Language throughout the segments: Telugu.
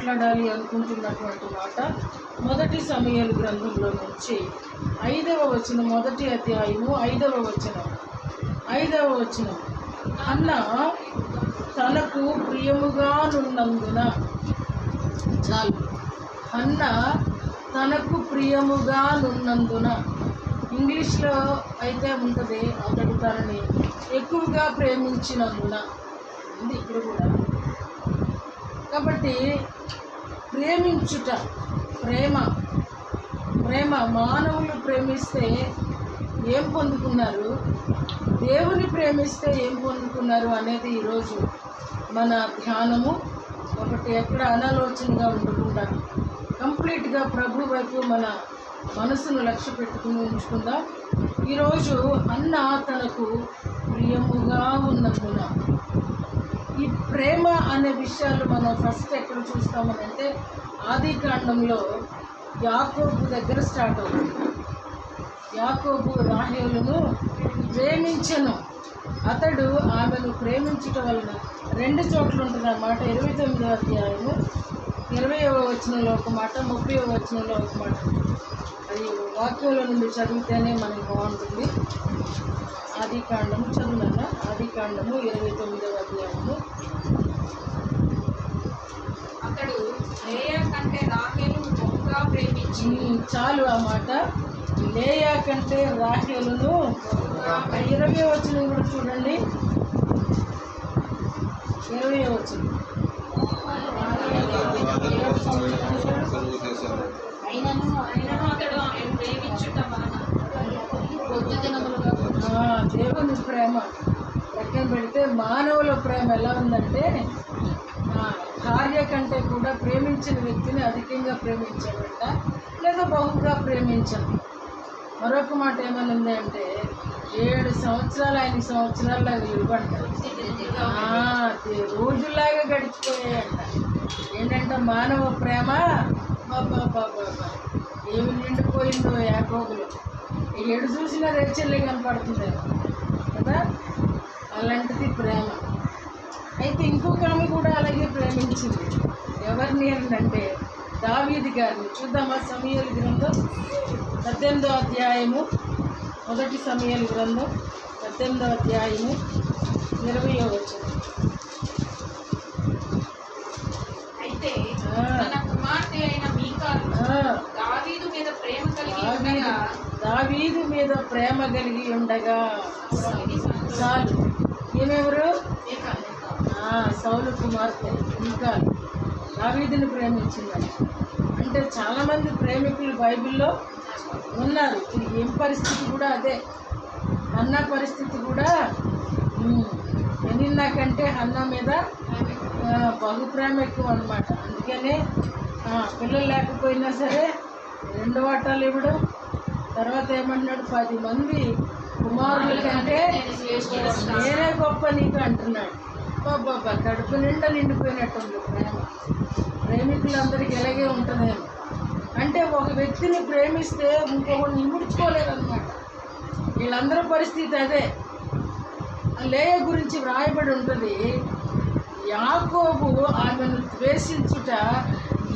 మాట్లాడాలి అనుకుంటున్నటువంటి మాట మొదటి సమూయేలు గ్రంథంలో నుంచి 5వ వచనం, మొదటి అధ్యాయము 5వ వచనం. అన్న తనకు ప్రియముగానున్నందున, చాలు, అన్న తనకు ప్రియముగానున్నందున. ఇంగ్లీష్లో అయితే ఉంటుంది అతడు తనని ఎక్కువగా ప్రేమించినందున, ఉంది ఇక్కడ కూడా. కాబట్టి ప్రేమించుట, ప్రేమ మానవులు ప్రేమిస్తే ఏం పొందుకున్నారు, దేవుని ప్రేమిస్తే ఏం పొందుకున్నారు అనేది ఈరోజు మన ధ్యానము. ఒకటి ఎక్కడ అనాలోచనగా ఉండకుండా కంప్లీట్గా ప్రభు వైపు మన మనసును లక్ష్య పెట్టుకుని ఉంచుకుందాం. ఈరోజు అన్న తనకు ప్రియముగా ఉన్నందున. ఈ ప్రేమ అనే విషయాలు మనం ఫస్ట్ ఎక్కడ చూస్తామనంటే ఆది కాండంలో యాకోబు దగ్గర స్టార్ట్ అవుతుంది. యాకోబు రాహేలును ప్రేమించెను, అతడు ఆమెను ప్రేమించటం వలన. 2 చోట్ల ఉంటుంది అన్నమాట. 29వ అధ్యాయము 20వ వచనంలో ఒక మాట, 30వ వచనంలో ఒక మాట. అది వాక్యంలో నుండి చదివితేనే మనకి బాగుంటుంది. ఆది కాండము చదువునన్న, ఆది కాండము 29వ అధ్యాయము. అతడు లేయా కంటే రాహేలును బహుగా ప్రేమించి. చాలు ఆ మాట. లేయా కంటే రాహేలును. 20వ వచనం కూడా చూడండి, 20వ వచనం. అతడు ఆమెను ప్రేమించుట వలన దేవుని ప్రేమ పక్కన పెడితే మానవుల ప్రేమ ఎలా ఉందంటే భార్య కంటే కూడా ప్రేమించిన వ్యక్తిని అధికంగా ప్రేమించాడంట, లేదా బహుగా ప్రేమించాను. మరొక మాట ఏమనుంది అంటే 7 సంవత్సరాలు 5 సంవత్సరాల్లాగా ఇవ్వంటారు, రోజుల్లాగా గడిచిపోయాయంట. ఏంటంటే మానవ ప్రేమ బాబా ఏమి నిండిపోయిందో యాకోబులో. ఎడు చూసినా రెచ్చల్లే కనపడుతుంది కదా, అలాంటిది ప్రేమ. అయితే ఇంకొక ఆమె కూడా అలాగే ప్రేమించింది. ఎవరిని అంటే దావీదు గారిని. చూద్దామా సమూయేలు గ్రంథం 18వ అధ్యాయము, మొదటి సమూయేలు గ్రంథం 18వ అధ్యాయము 20వ వచనం. అయితే తన కుమార్తె అయిన మీకాలు దావీదు మీద ప్రేమ కలిగి ఉండగా చాలు. ఈమెవరు? సౌలు కుమార్తె మీకాలు దావీదుని ప్రేమించిందని. అంటే చాలామంది ప్రేమికులు బైబిల్లో ఉన్నారు. ఏం పరిస్థితి కూడా అదే. హన్నా పరిస్థితి కూడా పెనిన్నా కంటే హన్నా మీద బహు ప్రేమ ఎక్కువ అన్నమాట. అందుకనే పిల్లలు లేకపోయినా సరే 2 వాటాలు ఇవ్వడం. తర్వాత ఏమంటున్నాడు, 10 మంది కుమారుల కంటే నేనే గొప్ప నీకు అంటున్నాడు. బాబా కడుపు నిండా నిండిపోయినట్టుంది ప్రేమ. ప్రేమికులందరికీ ఎలాగే ఉంటుందేమో. అంటే ఒక వ్యక్తిని ప్రేమిస్తే ఇంకొకరిని ఇముడ్చుకోలేదన్నమాట. వీళ్ళందరూ పరిస్థితి అదే. లేయ గురించి వ్రాయబడి ఉంటుంది, యాకోబు ఆమెను ద్వేషించుట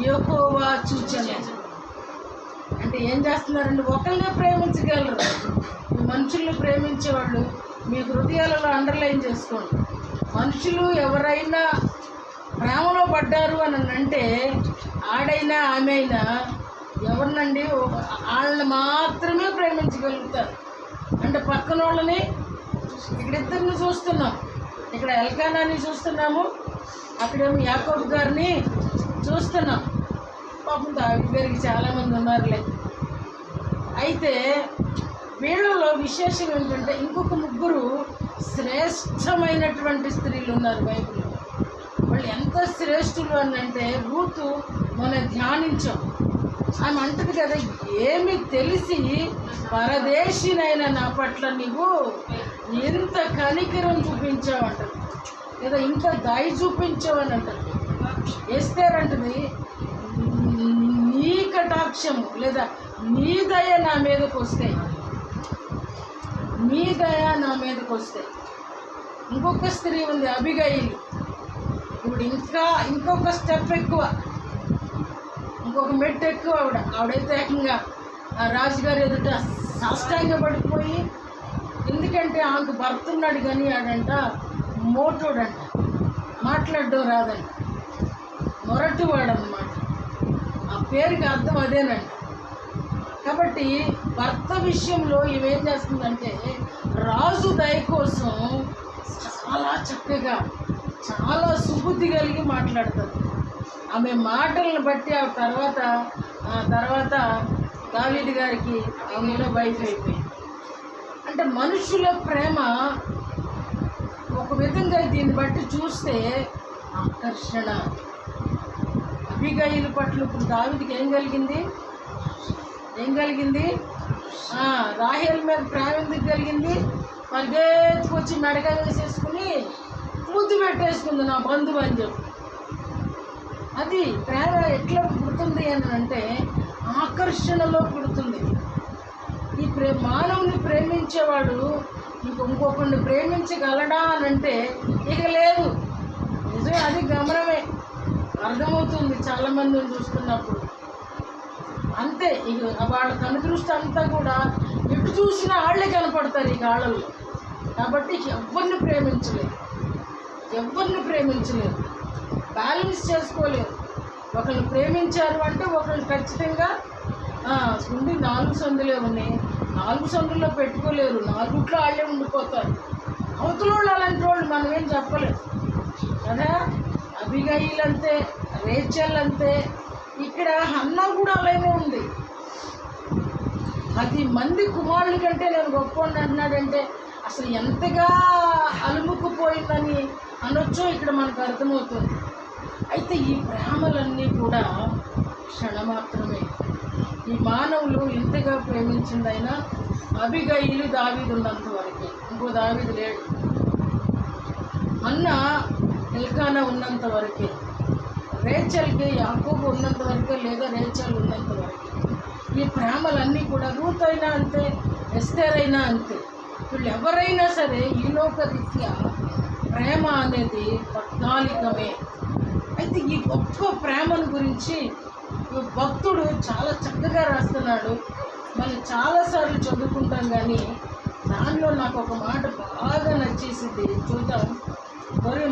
యెహోవా చూచెను. అంటే ఏం చేస్తున్నారండి, ఒకళ్ళనే ప్రేమించగలరు. మనుషుల్ని ప్రేమించేవాళ్ళు మీ హృదయాలలో అండర్లైన్ చేసుకోండి. మనుషులు ఎవరైనా ప్రేమలో పడ్డారు అని అంటే ఆడైనా ఆమె అయినా ఎవరినండి, వాళ్ళని మాత్రమే ప్రేమించగలుగుతారు. అంటే పక్కన వాళ్ళని, ఇక్కడ ఇద్దరిని చూస్తున్నాం. ఇక్కడ ఎల్కానాని చూస్తున్నాము, అక్కడేమో యాకోబు గారిని చూస్తున్నాం. పాపం దావీదు గారికి చాలామంది ఉన్నారులే. అయితే వీళ్ళలో విశేషం ఏంటంటే ఇంకొక 3 శ్రేష్టమైనటువంటి స్త్రీలు ఉన్నారు బైబిల్లో. వాళ్ళు ఎంత శ్రేష్ఠులు అని అంటే రూతు మనం ధ్యానించాం. ఆమె అంటది కదా, ఏమి తెలిసి పరదేశినైనా నా పట్ల నీవు ఎంత కనికరం చూపించావు అంటారు, లేదా ఇంత దయ చూపించావు అని అంటారు. ఎస్తేర్ అంటది, నీ కటాక్షము లేదా నీ దయ నా మీదకి వస్తాయి, నీ దయ నా మీదకి వస్తాయి. ఇంకొక స్త్రీ ఉంది అబిగయిలు. ఇప్పుడు ఇంకొక స్టెప్ ఎక్కువ. ఇంకొక మెట్టు ఎక్కువ ఆవిడైతే ఏకంగా ఆ రాజుగారు ఎదుట సాష్టాంగ పడిపోయి, ఎందుకంటే ఆమెకు భర్త ఉన్నాడు కానీ ఆడంట మోటోడంట, మాట్లాడడం రాదంట, మొరటివాడు అన్నమాట. ఆ పేరుకి అర్థం అదేనంట. కాబట్టి భర్త విషయంలో ఇవేం చేస్తుందంటే రాజు దయ కోసం చాలా చక్కగా, చాలా సుబుద్ధి కలిగి మాట్లాడుతుంది. ఆమె మాటలను బట్టి ఆ తర్వాత దావీదు గారికి ఆమెలో వైఫ్ అయిపోయింది. అంటే మనుషుల ప్రేమ ఒక విధంగా దీన్ని బట్టి చూస్తే ఆకర్షణ. అబీగయీలు పట్ల ఇప్పుడు దావీదుకి ఏం కలిగింది? రాహేల్ మీద ప్రేమ ఎందుకు కలిగింది? పరిగెత్తుకొచ్చి మెడగా వేసేసుకుని ముద్దు పెట్టేసుకుంది నా బంధువు అని చెప్పి. అది ప్రేమ ఎట్లా పుడుతుంది అని అంటే ఆకర్షణలో పుడుతుంది. ఈ మానవుని ప్రేమించేవాడు ఇంకొకరిని ప్రేమించగలడా అని అంటే ఇక లేదు. నిజమే, అది గమనమే, అర్థమవుతుంది చాలామందిని చూస్తున్నప్పుడు. అంతే, ఇక వాళ్ళ కనుదృష్టి అంతా కూడా ఎటు చూసినా వాళ్ళే కనపడతారు ఈ కాళ్ళల్లో. కాబట్టి ఎవరిని ప్రేమించలేరు, బ్యాలెన్స్ చేసుకోలేరు. ఒకరిని ప్రేమించారు అంటే ఒకరిని ఖచ్చితంగా ఉండి 4 సందులే ఉన్నాయి, 4 సందుల్లో పెట్టుకోలేరు, 4 వాళ్ళే ఉండిపోతారు. అవతల వాళ్ళు అలాంటి వాళ్ళు మనం ఏం చెప్పలేము కదా. అబీగయీలు అంతే, రేచల్ అంతే, ఇక్కడ హన్నా కూడా అలానే ఉంది. 10 మంది కుమారుల కంటే నేను గొప్పవాడిని అంటున్నాడంటే అసలు ఎంతగా అలుముకుపోయిందని అనొచ్చో ఇక్కడ మనకు అర్థమవుతుంది. అయితే ఈ ప్రేమలన్నీ కూడా క్షణమాత్రమే. ఈ మానవులు ఇంతగా ప్రేమించిందైనా అబీగయీలు దావీదు ఉన్నంత వరకే, ఇంకో దావీదు లేడు. హన్నా ఎల్కానా ఉన్నంత వరకే, రేచల్కి యాకోబు ఉన్నంత వరకే, లేదా రేచల్ ఉన్నంత వరకే. ఈ ప్రేమలన్నీ కూడా రూత్ అయినా అంతే, ఎస్తేర్ అయినా అంతే. వీళ్ళు ఎవరైనా సరే ఈ లోకరీత్యా ప్రేమ అనేది తాత్కాలికమే. అయితే ఈ గొప్ప ప్రేమను గురించి భక్తుడు చాలా చక్కగా రాస్తున్నాడు. మనం చాలాసార్లు చదువుకుంటాం కానీ దానిలో నాకు ఒక మాట బాగా నచ్చేసింది. చూద్దాం.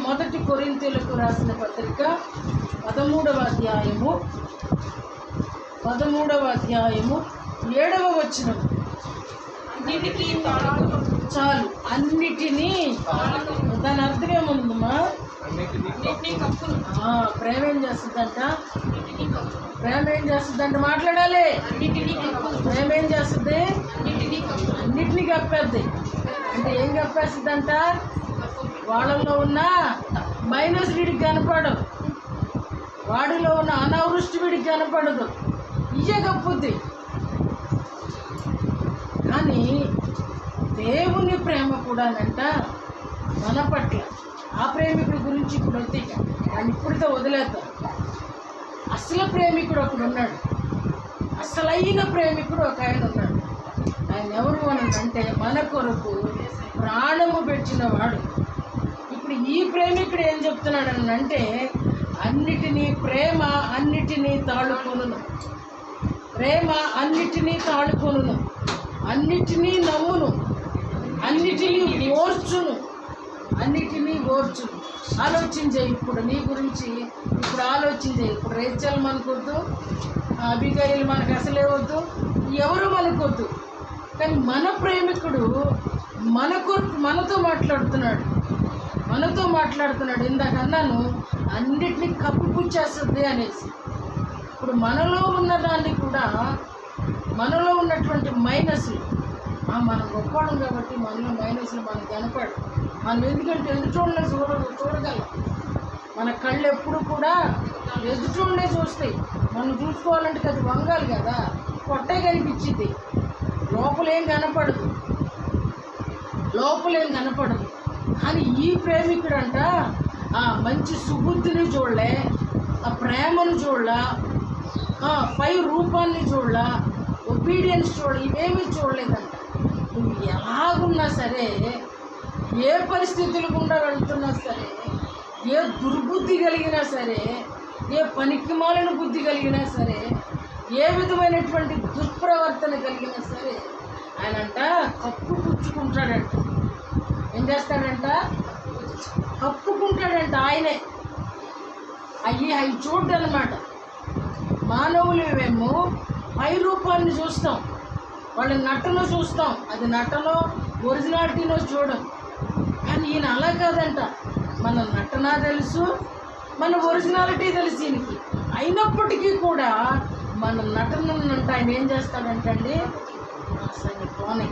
మొదటి కొరింథీయులకు రాసిన పత్రిక 13వ అధ్యాయము 7వ వచనం. చాలు, అన్నిటినీ. దాని అర్థం ఏముందమ్మా? ప్రేమ ఏం చేస్తుందంట? మాట్లాడాలి. ప్రేమ ఏం చేస్తుంది? అన్నిటినీ కప్పేద్ది. అంటే ఏం కప్పేస్తుందంట? వాళ్ళలో ఉన్న మైనస్ వీడికి కనపడదు, వాడిలో ఉన్న అనావృష్టి వీడికి కనపడదు, ఇయే కప్పుద్ది. కానీ దేవుని ప్రేమ కూడానంట మన పట్ల. ఆ ప్రేమికుడి గురించి ఇప్పుడు వద్దు, ఆయన ఇప్పుడితో వదిలేద్దాం. అసలు ప్రేమికుడు ఒకడు ఉన్నాడు, అసలైన ప్రేమికుడు ఒక ఆయన ఉన్నాడు. ఆయన ఎవరు అని అంటే మన కొరకు ప్రాణము పెట్టిన వాడు. ఇప్పుడు ఈ ప్రేమికుడు ఏం చెప్తున్నాడు అని అంటే ప్రేమ అన్నిటినీ తాళుకొనును, ప్రేమ అన్నిటినీ తాళుకొనును, అన్నిటినీ నమ్మును, అన్నిటినీ ఓర్చును. ఆలోచించే ఇప్పుడు నీ గురించి, ఇప్పుడు ఆలోచించే. ఇప్పుడు రేచల్ మనకొద్దు, అబీగయీలు మనకు అసలే వద్దు, ఎవరు మనకొద్దు. కానీ మన ప్రేమికుడు మన కొరకు మనతో మాట్లాడుతున్నాడు. ఇందాక అన్నాను అన్నిటినీ కప్పిపుచ్చేస్తుంది అనేసి. ఇప్పుడు మనలో ఉన్నదాన్ని కూడా, మనలో ఉన్నటువంటి మైనస్లు, మనం గొప్పడం కాబట్టి మనలో మైనస్లు మనకు కనపడు. మనం ఎందుకంటే ఎదుటోళ్ళని చూడగలం. మన కళ్ళు ఎప్పుడు కూడా ఎదుటోళ్ళనే చూస్తాయి. మనం చూసుకోవాలంటే అది వంగాలి కదా, పొట్టే కనిపించింది, లోపలేం కనపడదు. కానీ ఈ ప్రేమికుడంట మంచి సుబుద్ధిని చూడలే, ఆ ప్రేమను చూడలా, పై రూపాన్ని చూడలా, ఒబీడియన్స్ చూడలే, ఇవేమీ చూడలేదంట. నువ్వు ఎలాగున్నా సరే, ఏ పరిస్థితుల గుండా వెళ్తున్నా సరే, ఏ దుర్బుద్ధి కలిగినా సరే, ఏ పనికిమాలిన బుద్ధి కలిగినా సరే, ఏ విధమైనటువంటి దుష్ప్రవర్తన కలిగినా సరే ఆయనంట కప్పు పుచ్చుకుంటాడంట. ఏం చేస్తాడంట? కప్పుకుంటాడంట ఆయనే. అవి చూడనమాట. మానవులేమో పై రూపాన్ని చూస్తాం, వాళ్ళ నటన చూస్తాం, అది నటనో ఒరిజినాలిటీనో చూడం. కానీ ఈయన అలా కాదంట. మన నటన తెలుసు, మన ఒరిజినాలిటీ తెలుసు ఈయనకి. అయినప్పటికీ కూడా మన నటనంట ఆయన ఏం చేస్తాడంటండి, సరే పోనీ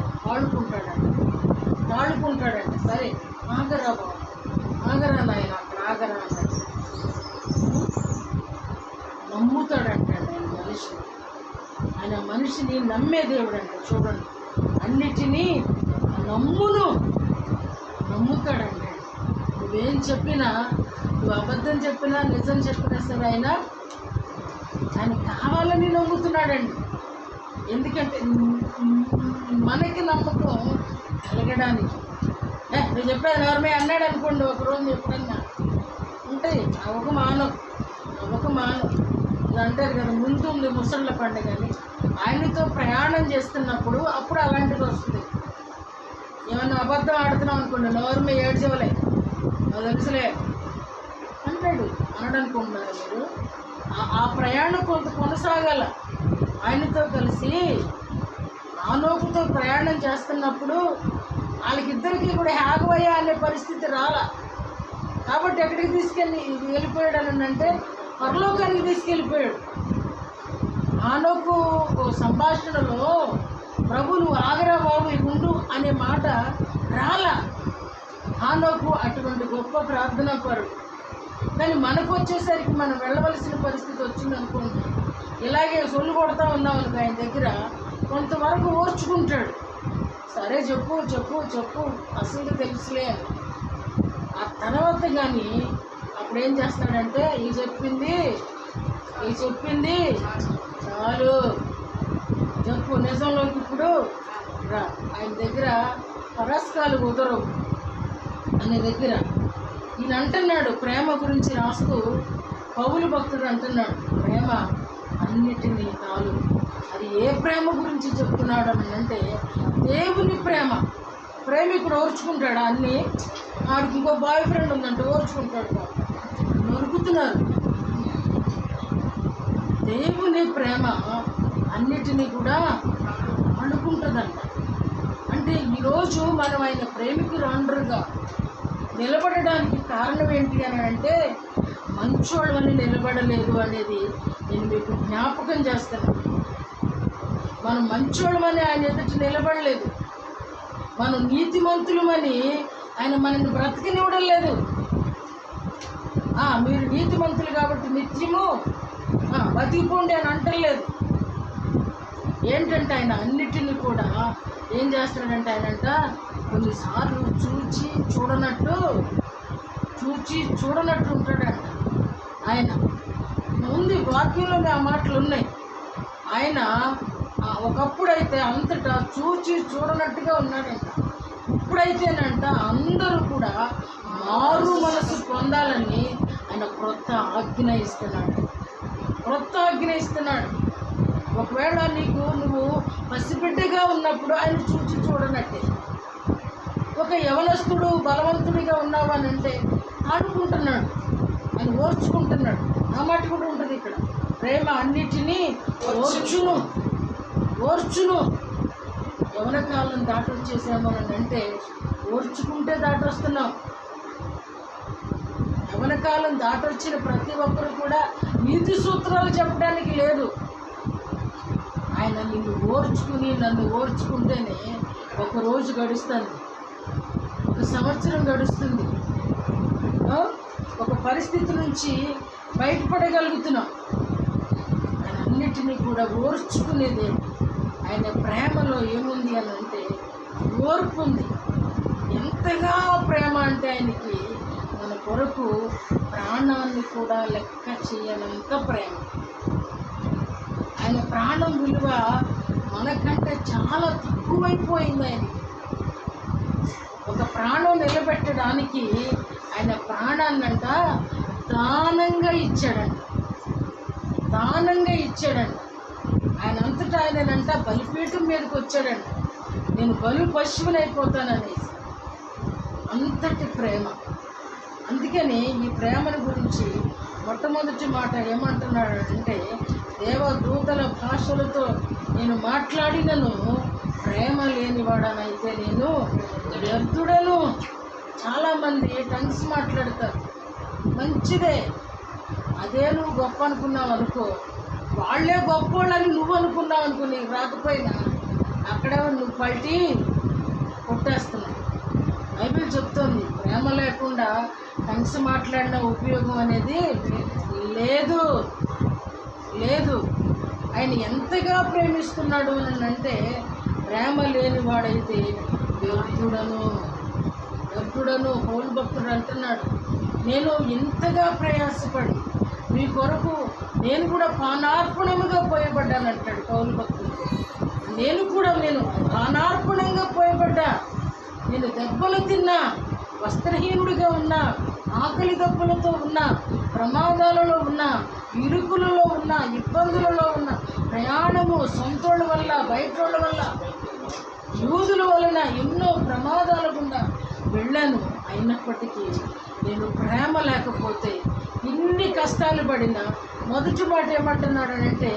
తాళుకుంటాడంట. సరే ఆగరా బాబు, ఆగరా నాయన, అక్కడ ఆగరా అన్నాడు. నమ్ముతాడంటండి ఆయన మనిషిని నమ్మే దేవుడు అంట. చూడండి, అన్నిటినీ నమ్ముతాడంటే. నువ్వేం చెప్పినా, నువ్వు అబద్ధం చెప్పినా నిజం చెప్పినా సరే ఆయన కావాలని నమ్ముతున్నాడండి. ఎందుకంటే మనకి నమ్మకం కలగడానికి. నువ్వు చెప్పాను ఎవరిమే అన్నాడు అనుకోండి, ఒకరోజు ఎప్పుడన్నా ఉంటాయి అవక మానం. ఇది అంటారు కదా, ముందు ఉంది ముసళ్ళ పండుగ అని. ఆయనతో ప్రయాణం చేస్తున్నప్పుడు అప్పుడు అలాంటిది వస్తుంది. ఏమన్నా అబద్ధం ఆడుతున్నాం అనుకోండి, నోరుమే ఏడ్చవలే, నాకు తెలుసులే అంటాడు. అనడనుకుంటున్నారు మీరు? ఆ ప్రయాణం కొంత కొనసాగాల. ఆయనతో కలిసి ఆనోకుతో ప్రయాణం చేస్తున్నప్పుడు వాళ్ళకిద్దరికీ కూడా హ్యాగవయ్యా అనే పరిస్థితి రాలా. కాబట్టి ఎక్కడికి వెళ్ళిపోయాడు అని అంటే పరలోకానికి తీసుకెళ్ళిపోయాడు. ఆనోకు సంభాషణలో ప్రభు నువ్వు ఆగరా బాబు ఉండు అనే మాట రాలా. ఆనోకు అటువంటి గొప్ప ప్రార్థనా పరుడు. కానీ మనకు వచ్చేసరికి మనం వెళ్ళవలసిన పరిస్థితి వచ్చిందనుకోండి, ఇలాగే సొల్లు కొడతా ఉన్నాం అనుకో, ఆయన దగ్గర కొంతవరకు ఓర్చుకుంటాడు. సరే చెప్పు అసలు తెలుసులే అని. ఆ తర్వాత కానీ అప్పుడేం చేస్తాడంటే ఈ చెప్పింది చాలు, చెప్పు నిజంలోకి ఇప్పుడు రా. ఆయన దగ్గర పరస్కాలు కుదరవు అనే దగ్గర ఈయన అంటున్నాడు, ప్రేమ గురించి రాస్తూ పౌలు భక్తుడు అంటున్నాడు, ప్రేమ అన్నిటినీ చాలు. అది ఏ ప్రేమ గురించి చెప్తున్నాడు అని అంటే దేవుని ప్రేమ. ప్రేమికుడు ఓర్చుకుంటాడు అన్నీ. ఆడికి ఇంకో బాయ్ ఫ్రెండ్ ఉందంటే ఓర్చుకుంటాడు. నొరుకుతున్నారు. దేవుని ప్రేమ అన్నిటినీ కూడా అనుకుంటుందంట. అంటే ఈరోజు మనం ఆయన ప్రేమికులు అండరుగా నిలబడడానికి కారణం ఏంటి అని అంటే మంచోళ్ళని నిలబడలేదు అనేది నేను మీకు జ్ఞాపకం చేస్తాను. మనం మంచోళ్ళమని ఆయన ఎదుట నిలబడలేదు, మనం నీతిమంతులమని ఆయన మనల్ని బ్రతికినివ్వడం లేదు. మీరు నీతిమంతులు కాబట్టి నిత్యము బతికిపోండి అని అంటలేదు. ఏంటంటే ఆయన అన్నిటినీ కూడా ఏం చేస్తాడంటే ఆయనంట కొన్నిసార్లు చూచి చూడనట్టు ఉంటాడంట. ఆయన ఉంది వాక్యంలోనే ఆ మాటలు ఉన్నాయి. ఆయన ఒకప్పుడైతే అంతటా చూడనట్టుగా ఉన్నాడంట. ఇప్పుడైతేనంట అందరూ కూడా మారు మనసు పొందాలని ఆయన క్రొత్త ఆజ్ఞ ఇస్తున్నాడు. ఒకవేళ నువ్వు పసిబిడ్డగా ఉన్నప్పుడు ఆయన చూడనట్టే. ఒక యవనస్తుడు బలవంతుడిగా ఉన్నావు అని అంటే ఆడుకుంటున్నాడు, ఆయన ఓర్చుకుంటున్నాడు. ఆ మాట కూడా ఉంటుంది ఇక్కడ. ప్రేమ అన్నిటినీ ఓర్చును. యవన కాలం దాటొచ్చేసాము అని అంటే ఓర్చుకుంటే దాటొస్తున్నాం. యవన కాలం దాటొచ్చిన ప్రతి ఒక్కరు కూడా నీతి సూత్రాలు చెప్పడానికి లేదు. ఆయన నన్ను ఓర్చుకుంటేనే ఒక రోజు గడుస్తుంది, ఒక సంవత్సరం గడుస్తుంది, ఒక పరిస్థితి నుంచి బయటపడగలుగుతున్నాం. ఆయన అన్నిటినీ కూడా ఓర్చుకునేదే. ఆయన ప్రేమలో ఏముంది అని అంటే ఓర్పు ఉంది. ఎంతగా ప్రేమ అంటే ఆయనకి మన కొరకు ప్రాణాన్ని కూడా లెక్క చేయనంత ప్రేమ. ఆయన ప్రాణం విలువ మనకంటే చాలా తక్కువైపోయింది. ఆయనకి ఒక ప్రాణం నిలబెట్టడానికి ఆయన ప్రాణాన్నంట దానంగా ఇచ్చాడంట. ఆయన అంతటా ఆయనంట బలిపీఠం మీదకి వచ్చాడంట, నేను బలు పశువుని అయిపోతాననేసి. అంతటి ప్రేమ. అందుకని ఈ ప్రేమను గురించి మొట్టమొదటి మాట ఏమంటున్నాడంటే, దేవదూతల భాషలతో నేను మాట్లాడినను ప్రేమ లేనివాడనైతే నేను వ్యర్థుడను. చాలామంది టంగ్స్ మాట్లాడతారు, మంచిదే. అదే నువ్వు గొప్ప అనుకున్నావు అనుకో, వాళ్ళే గొప్పోళ్ళని నువ్వు అనుకున్నావు అనుకో, నీకు రాకపోయినా అక్కడే నువ్వు పల్టీ కొట్టేస్తున్నావు. బైబిల్ చెప్తోంది ప్రేమ లేకుండా టంగ్స్ మాట్లాడిన ఉపయోగం అనేది లేదు లేదు. ఆయన ఎంతగా ప్రేమిస్తున్నాడు అని అంటే, ప్రేమ లేనివాడైతే వ్యర్థుడను. పౌలు భక్తుడు అంటున్నాడు, నేను ఎంతగా ప్రయాసపడి మీ కొరకు నేను కూడా పానార్పణముగా పోయబడ్డాను అంటాడు పౌలు భక్తుడు. నేను పానార్పణంగా పోయబడ్డా. నేను దెబ్బలు తిన్నా, వస్త్రహీనుడిగా ఉన్నా, ఆకలి దెబ్బలతో ఉన్నా, ప్రమాదాలలో ఉన్నా, ఇరుకులలో ఉన్నా, ఇబ్బందులలో ఉన్నా, ప్రయాణము సొంతోళ్ళ వల్ల, బయటోళ్ళ వల్ల, యూదుల వలన ఎన్నో ప్రమాదాల గుండా వెళ్ళాను. అయినప్పటికీ నేను ప్రేమ లేకపోతే ఇన్ని కష్టాలు పడినా, మొదటి మాట ఏమంటున్నాడంటే,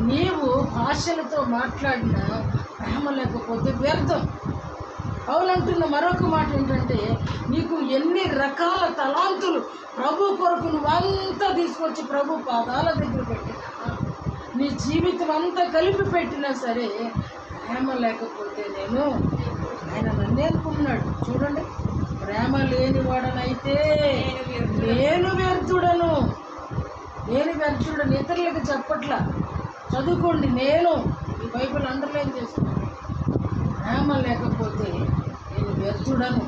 నీవు భాషలతో మాట్లాడిన ప్రేమ లేకపోతే వ్యర్థం. పౌలు అంటున్న మరొక మాట ఏంటంటే, నీకు ఎన్ని రకాల తలాంతులు ప్రభు కొరకు నువ్వంతా తీసుకొచ్చి ప్రభు పాదాల దగ్గర పెట్టినా, నీ జీవితం అంతా కలిపి పెట్టినా సరే ప్రేమ లేకపోతే ఆయన నన్నే అనుకున్నాడు. చూడండి, ప్రేమ లేనివాడనైతే నేను వ్యర్థుడను. ఇతరులకు చెప్పట్లా, చదువుకోండి. ఈ బైబిల్ అండర్లైన్ చేస్తున్నాను. ప్రేమ లేకపోతే నేను వ్యర్థుడను.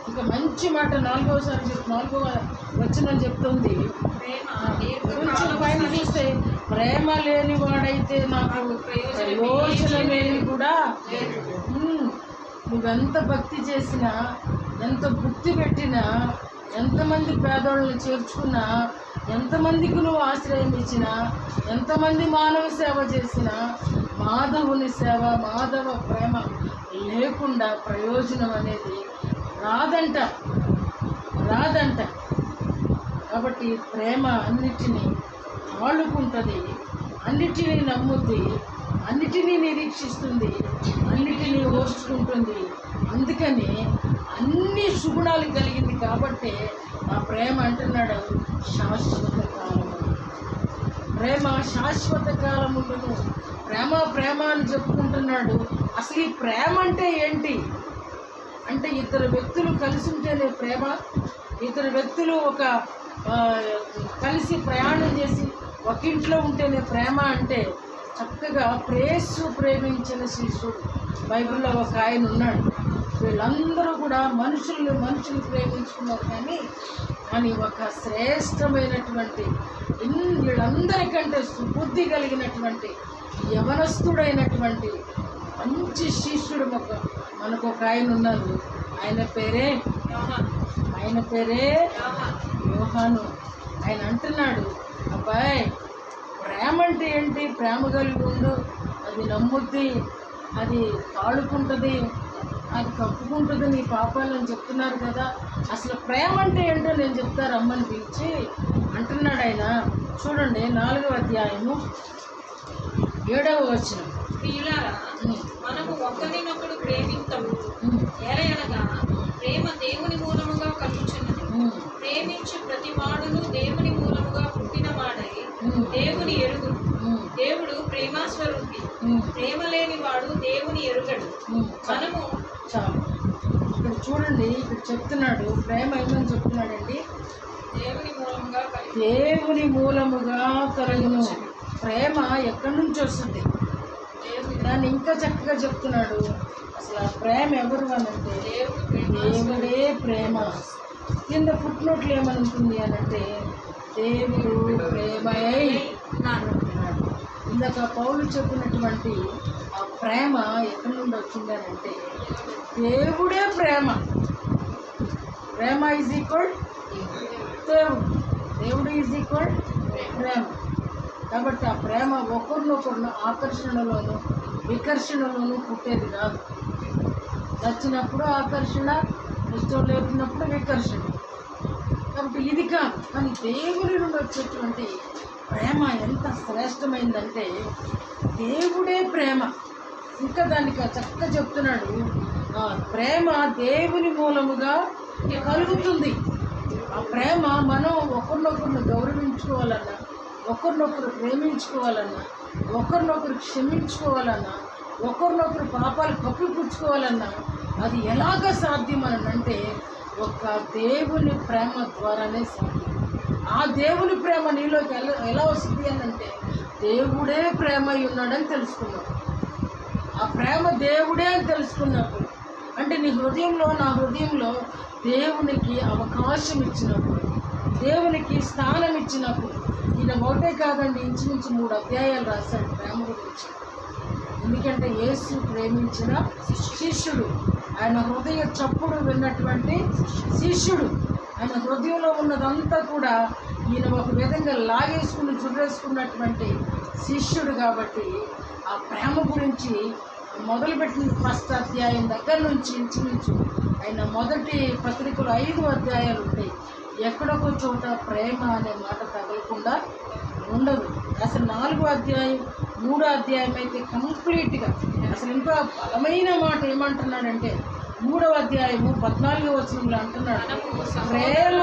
ఇంకా మంచి మాట 4వ వచనం చెప్తుంది. కొంచెం పైన చూస్తే, ప్రేమ లేనివాడైతే నాకు ప్రయోజనమేమి కూడా. నువ్వెంత భక్తి చేసినా, ఎంత బుద్ధి పెట్టినా, ఎంతమంది పేదోళ్ళని చేర్చుకున్నా, ఎంతమందికి నువ్వు ఆశ్రయం ఇచ్చినా, ఎంతమంది మానవ సేవ చేసినా, మాధవుని సేవ, మాధవ ప్రేమ లేకుండా ప్రయోజనం అనేది రాదంట. కాబట్టి ప్రేమ అన్నిటినీ ఆளுకుంటుంది, అన్నిటినీ నమ్ముద్ది, అన్నిటినీ నిరీక్షిస్తుంది, అన్నిటినీ ఓర్చుకుంటుంది. అందుకని అన్ని సుగుణాలు కలిగింది. కాబట్టి ఆ ప్రేమ అంటున్నాడు శాశ్వత కాలము. ప్రేమ శాశ్వత కాలముందును. ప్రేమ అని చెప్పుకుంటున్నాడు. అసలు ఈ ప్రేమ అంటే ఏంటి అంటే, ఇద్దరు వ్యక్తులు కలిసి ఉంటేనే ప్రేమ. ఇద్దరు వ్యక్తులు కలిసి ప్రయాణం చేసి ఒక ఇంట్లో ఉంటేనే ప్రేమ. అంటే చక్కగా ప్రేమించిన శిష్యుడు బైబిల్లో ఒక ఆయన ఉన్నాడు. వీళ్ళందరూ కూడా మనుషులు ప్రేమించుకున్నారు, కానీ ఒక శ్రేష్టమైనటువంటి వీళ్ళందరికంటే సుబుద్ధి కలిగినటువంటి యవనస్తుడైనటువంటి మంచి శిష్యుడు మనకు ఒక ఆయన ఉన్నారు. ఆయన పేరే యోహాను. ఆయన అంటున్నాడు, అబ్బాయి ప్రేమ అంటే ఏంటి? ప్రేమ కలిగి ఉండు, అది నమ్ముద్ది, అది తాడుకుంటుంది, అది కప్పుకుంటుంది నీ పాపాలని చెప్తున్నారు కదా. అసలు ప్రేమ అంటే ఏంటో నేను చెప్తా రమ్మని పిలిచి అంటున్నాడు ఆయన. చూడండి, 4వ అధ్యాయము 7వ వచనం. ప్రియులారా, మనము ఒకరినొకడు ప్రేమింతము. ఎలయనగా ప్రేమ దేవుని మూలముగా కలుగుచున్నది. ప్రేమించు ప్రతి వాడును దేవుని మూలముగా పుట్టినవాడై దేవుని ఎరుగును. దేవుడు ప్రేమాస్వరూపి. ప్రేమ లేని వాడు దేవుని ఎరుగడు. మనము చాలు. ఇక్కడ చూడండి, ఇక్కడ చెప్తున్నాడు ప్రేమ ఏమని చెప్తున్నాడండి? దేవుని మూలముగా కలుగును. ప్రేమ ఎక్కడి నుంచి వస్తుంది? దాన్ని ఇంకా చక్కగా చెప్తున్నాడు. అసలు ఆ ప్రేమ ఎవరు అనంటే దేవుడే ప్రేమ. కింద ఫుట్ నోట్లు ఏమనుంటుంది అనంటే దేవుడు ప్రేమయై అంటున్నాడు. ఇందాక పౌలు చెప్పినటువంటి ఆ ప్రేమ ఎక్కడి నుండి వచ్చిందనంటే దేవుడే ప్రేమ. ప్రేమ ఈజ్ ఈక్వల్ దేవుడు ఈజ్ ఈక్వల్ ప్రేమ. కాబట్టి ఆ ప్రేమ ఒకరినొకరిని ఆకర్షణలోను వికర్షణలోను పుట్టేది కాదు. నచ్చినప్పుడు ఆకర్షణ, ఇష్టం లేకున్నప్పుడు వికర్షణ. కాబట్టి ఇది కాదు. కానీ దేవుని నుండి వచ్చేటువంటి ప్రేమ ఎంత శ్రేష్టమైందంటే దేవుడే ప్రేమ. ఇంకా దానికి చక్కగా చెప్తున్నాడు, ప్రేమ దేవుని మూలముగా కలుగుతుంది. ఆ ప్రేమ మనం ఒకరినొకరిని గౌరవించుకోవాలన్నా, ఒకరినొకరు ప్రేమించుకోవాలన్నా, ఒకరినొకరు క్షమించుకోవాలన్నా, ఒకరినొకరు పాపాలు కప్పిపుచ్చుకోవాలన్నా అది ఎలాగ సాధ్యం అని అంటే ఒక దేవుని ప్రేమ ద్వారానే సాధ్యం. ఆ దేవుని ప్రేమ నీలోకి ఎలా వస్తుంది అని అంటే దేవుడే ప్రేమ అయి ఉన్నాడని తెలుసుకున్నావు. ఆ ప్రేమ దేవుడే అని తెలుసుకున్నప్పుడు అంటే నీ హృదయంలో, నా హృదయంలో దేవునికి అవకాశం ఇచ్చినప్పుడు, దేవునికి స్థానం ఇచ్చినప్పుడు. ఈయన ఒకటే కాదండి, ఇంచుమించు 3 అధ్యాయాలు రాశాడు ప్రేమ గురించి. ఎందుకంటే యేసు ప్రేమించిన శిష్యుడు, ఆయన హృదయ చప్పుడు విన్నటువంటి శిష్యుడు, ఆయన హృదయంలో ఉన్నదంతా కూడా ఈయన ఒక విధంగా లాగేసుకుని చుర్రేసుకున్నటువంటి శిష్యుడు. కాబట్టి ఆ ప్రేమ గురించి మొదలుపెట్టిన 1st అధ్యాయం దగ్గర నుంచి ఇంచుమించు ఆయన మొదటి పత్రికలు 5 అధ్యాయాలు ఉంటాయి. ఎక్కడొక చోట ప్రేమ అనే మాట తగలకుండా ఉండదు. అసలు 4వ అధ్యాయం 3వ అధ్యాయం అయితే కంప్లీట్గా అసలు ఇంకా బలమైన మాట ఏమంటున్నాడంటే 3వ అధ్యాయము 14వ వచనంలో అంటున్నాడు, ప్రేమ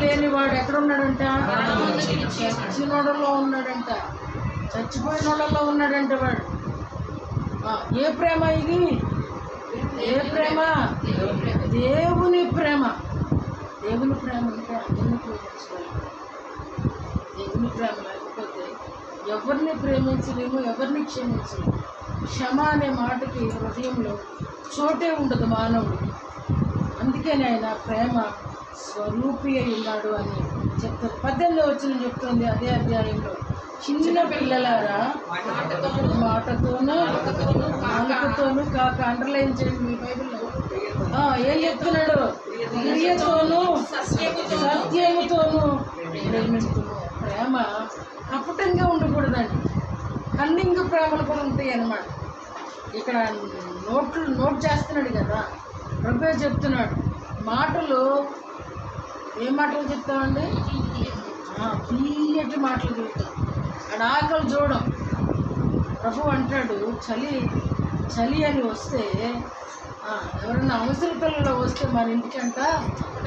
లేనివాడు ఎక్కడున్నాడంట? చచ్చినోడలో ఉన్నాడంట, చచ్చిపోయిన వాళ్ళలో ఉన్నాడంట వాడు. ఏ ప్రేమ ఇది? ఏ ప్రేమ? దేవుని ప్రేమ. దేవుని ప్రేమ అంటే అందరినీ ప్రేమించాలి. దేవుని ప్రేమ లేకపోతే ఎవరిని ప్రేమించలేము, ఎవరిని క్షమించలేము. క్షమ అనే మాటకి హృదయంలో చోటే ఉండదు మానవుడికి. అందుకని ఆయన ప్రేమ స్వరూపి అయి ఉన్నాడు అని చెప్తారు. 18వ వచనం చెప్తుంది అదే అధ్యాయంలో, చిన్న పిల్లలారా మాటతోనూ నాలుకతోనూ కాక, అండర్లైన్ చేయండి మీ బైబిల్లో. ఏం చెప్తున్నాడు? క్రియతోనూ సత్యముతోనూ ప్రేమిస్తూ. ప్రేమ కపటంగా ఉండకూడదండి. కన్నింగ్ ప్రేమలు కూడా ఉంటాయి అన్నమాట. ఇక్కడ నోట్ చేస్తున్నాడు కదా ప్రభు, చెప్తున్నాడు మాటలు. ఏ మాటలు చెప్తామండి? తీయటి మాటలు చెప్తాం. అక్కడ ఆకలి చూడం. ప్రభు అంటాడు, చలి అని వస్తే ఎవరైనా అవసరతలలో వస్తే మన ఇంటికంట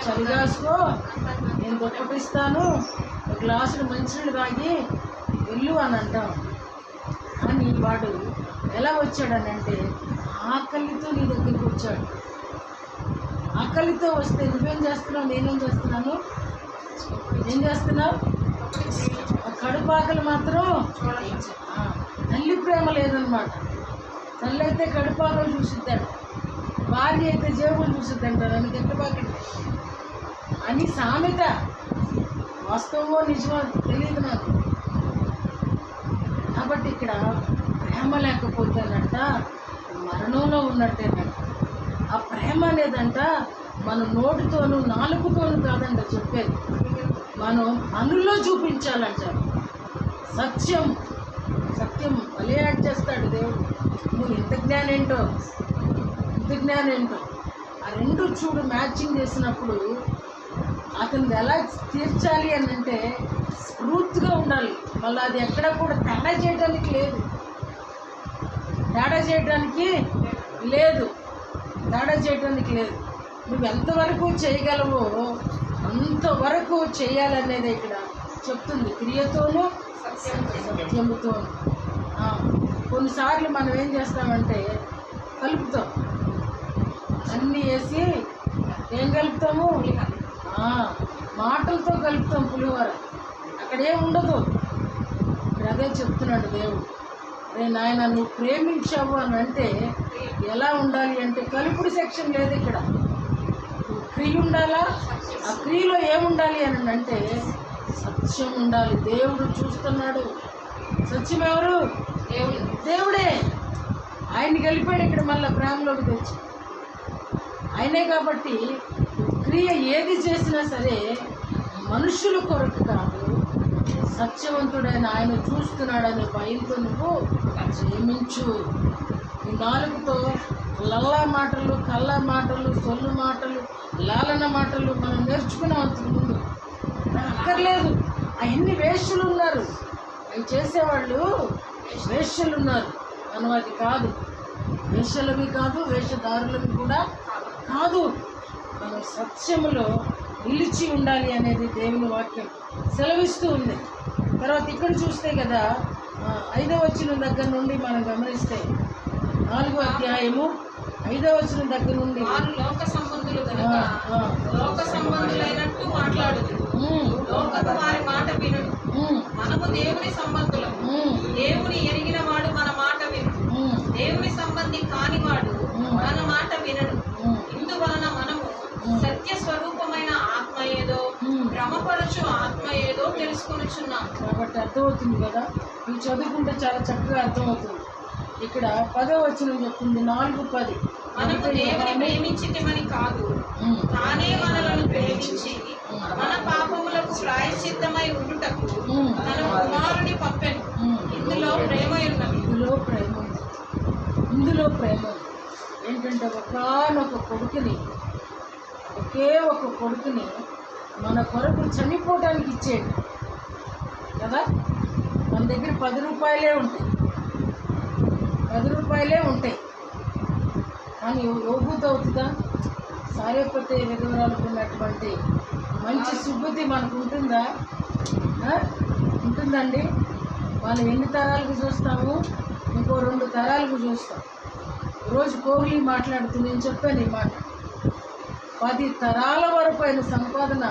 చలి కాసుకో, నేను దుప్పటిస్తాను, ఒక గ్లాసులు మంచినీళ్ళు తాగి వెళ్ళు అని అంటాం. కానీ వాడు ఎలా వచ్చాడనంటే ఆకలితో నీ దగ్గరికి వచ్చాడు. ఆకలితో వస్తే నువ్వేం చేస్తున్నావు, నేనేం చేస్తున్నాను? ఏం చేస్తున్నావు? కడుపు ఆకలి మాత్రం. తల్లి ప్రేమ లేదనమాట. తల్లి అయితే కడుపు ఆకలి చూసిద్దాడు, భార్య అయితే జేబులు చూసిద్దంటారు. నన్ను గెట్టబాకండి అని సామెత. వాస్తవమో నిజమో తెలియదు నాకు. కాబట్టి ఇక్కడ ప్రేమ లేకపోతేనంట మరణంలో ఉన్నట్టేనంట. ఆ ప్రేమ అనేదంట మన నోటితోనూ నాలుగుతోనూ కాదంట చెప్పేది, మనం పనుల్లో చూపించాలంటారు. సత్యం భలే యాడ్ చేస్తాడు దేవుడు. నువ్వు ఇంత జ్ఞానేంటో ఆ రెండు చూడు మ్యాచింగ్ చేసినప్పుడు అతనిది ఎలా తీర్చాలి అని అంటే స్ఫూర్తిగా ఉండాలి. మళ్ళీ అది ఎక్కడ కూడా తేడా చేయడానికి లేదు. నువ్వు ఎంతవరకు చేయగలవో అంతవరకు చేయాలనేది ఇక్కడ చెప్తుంది. క్రియతోనూ సత్యముతోనూ. కొన్నిసార్లు మనం ఏం చేస్తామంటే కలుపుతాం, అన్నీ వేసి ఏం కలుపుతాము? మాటలతో కలుపుతాం పులిహోర. అక్కడ ఏముండదు. ఇక్కడ అదే చెప్తున్నాడు దేవుడు. అరే నాయన, నువ్వు ప్రేమించావు అని అంటే ఎలా ఉండాలి అంటే కలుపుడు సెక్షన్ లేదు ఇక్కడ. క్రియ ఉండాలా? ఆ క్రియలో ఏముండాలి అని అంటే సత్యం ఉండాలి. దేవుడు చూస్తున్నాడు. సత్యం ఎవరు? దేవుడే. ఆయన్ని కలిపాడు ఇక్కడ మళ్ళీ ప్రేమలోకి తెచ్చి. ఆయనే కాబట్టి క్రియ ఏది చేసినా సరే మనుషుల కొరకు కాదు, సత్యవంతుడైన ఆయన చూస్తున్నాడనే భయంతో నువ్వు ప్రేమించు. ఈ నాలుగుతో లల్లా మాటలు, కళ్ళ మాటలు, సొల్లు మాటలు, లాలన మాటలు మనం నేర్చుకున్నాం అంతకు ముందు. అక్కర్లేదు. అవన్నీ వేష్యలు ఉన్నారు, అవి చేసేవాళ్ళు వేష్యలు ఉన్నారు. మనం అది కాదు, వేషలవి కాదు, వేషధారులవి కూడా కాదు. మనం సత్యములో నిలిచి ఉండాలి అనేది దేవుని వాక్యం సెలవిస్తూ ఉంది. తర్వాత ఇక్కడ చూస్తే కదా 5వ వచనం దగ్గర నుండి మనం గమనిస్తే 4వ అధ్యాయము 5వ వచనం దగ్గర నుండి వారు లోక సంబంధులు కనుక లోక సంబంధులైనట్టు మాట్లాడుదు, లోకము వారి మాట వినుడు. మనము దేవుని సంబంధులము, దేవుని ఎరిగిన వాడు మన మాట వినుడు. దేవుని సంబంధి కానివాడు మన మాట వినడు. ఇందువలన మనము సత్య స్వరూపమైన ఆత్మ ఏదో, భ్రమపరచు ఆత్మ ఏదో తెలుసుకొనుచున్నాం. కాబట్టి అర్థమవుతుంది కదా, ఇవి చదువుకుంటే చాలా చక్కగా అర్థమవుతుంది. ఇక్కడ 10వ వచనం చెప్తుంది, 4:10. మనము దేవుని ప్రేమించితిమని కాదు, తానే మనలను ప్రేమించి మన పాపములకు ప్రాయశ్చిత్తమై ఉండుటకు తన కుమారుని పంపెను. ఇందులో ప్రేమ ఉన్నది. ఇందులో ప్రేమ ఏంటంటే ఒకే ఒక కొడుకుని మన కొరకు చనిపోవటానికి ఇచ్చేది కదా. మన దగ్గర 10 రూపాయలే ఉంటాయి, 10 రూపాయలే ఉంటాయి. కానీ యోగుతో అవుతుందా? సారేపతే విధవరాలకు ఉన్నటువంటి మంచి సుబుద్ధి మనకు ఉంటుందా? ఉంటుందండి. మనం ఎన్ని తరాలకు చూస్తాము? ఇంకో 2 తరాలకు చూస్తాం. రోజు కోహ్లీ మాట్లాడుతూ నేను చెప్పాను ఈ మాట, 10 తరాల వరకు ఆయన సంపాదన